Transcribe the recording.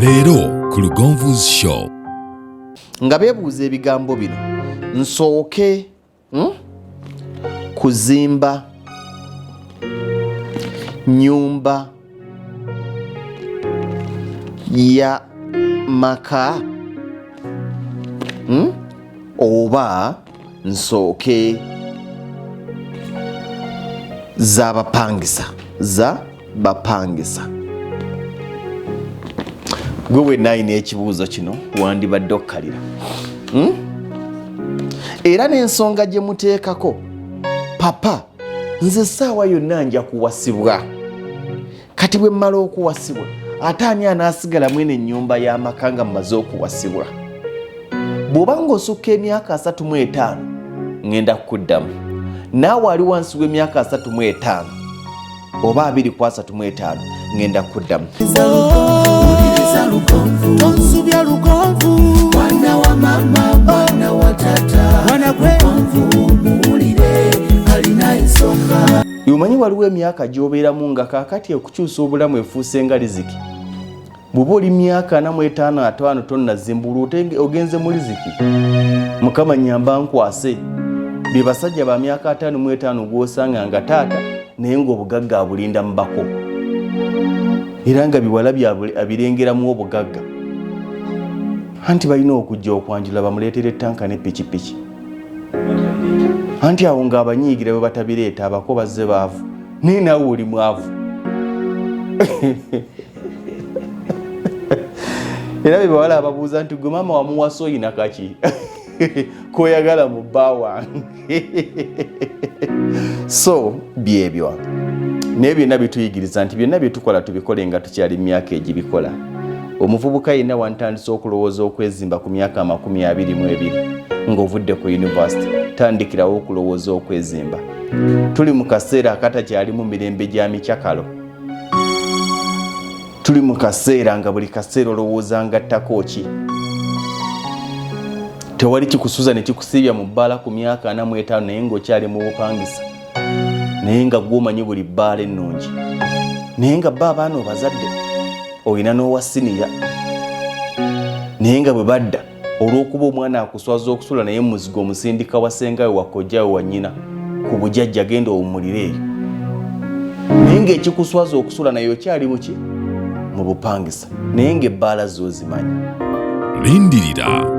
Leero ku Lugonvu's show. Nga beebuuza ebigambo bino nsooke kuzimba nyumba ya maka oba nsooke za bapangisa. Gwe wenayina ekibuuzo kino wandibadde okkalira era n'ensonga gye muteekako papa nze essaawa yonna nja kuwasibwa. Kati bwe mmala okuwasibwa ate ani anaasigala mwene ennyumba y'amaka nga mmaze okuwasibwa? Bw'oba ng'osukka emyaka 35 ngenda kukuddamu naawe ali wansi w'emyaka 35 oba 235 ngenda kukuddamu. Lugonvu, mwana wa mama, mwana wa taata, mwana Lugonvu, muwulire alina ensonga. Yumanyi waliwo emyaka gy'obeeramu nga kaakati okukyusa obulamu efuuse nga riziki. Bw'oba oli myaka 45 tonnazimbulwa ogenze mu riziki. Mukama nnyamba nkwase. Be basajja ba myaka 55 gw'osanga nga taata naye ng'obugagga abulinda mu bako. Era nga biwala byabwe abirengeramu obugagga. Anti balina okujja okwanjula bamuleetere ettanka ne pikipiki. Anti awo ng'abanyiigira bwe batabireeta abako bazze baavu. Naye naawe oli mwavu. Era be bawala ababuuza nti gwe maama wamuwasa oyina kaki koyagala mu bba wange. So byebyo naye byonna bituyigiriza nti byonna bye tukola tubikole nga tukyali mu myaka egibikola. Omuvubuka yenna wantandise okulowooza okwezimba ku myaka 22 ng'ovudde ku yunivasite tandikirawo okulowooza okwezimba. Tuli mu kaseera akatakyalimu mirembe gya mikyakalo. Tuli mu kaseera nga buli kaseera olowooza ngattako ki. Tewali kikusuza ne kikusiibya mu bbaala ku myaka 45 naye ng'okyali mu bupangisa. Naye nga gw'omanyi buli bbaala ennungi. Naye nga bba abaana obazadde olina n'owasiniya. Naye nga bwe badda olw'okuba omwana akuswaza okusula naye muzigo omusindika wa ssengawe wa kojjawe wa nnyina ku bujjajja genda owummulire eyo. Naye ng'ekikuswaza okusula naye okyali mu ki? Mu bupangisa. Naye ng'ebbaala z'ozimanyi. Lindirira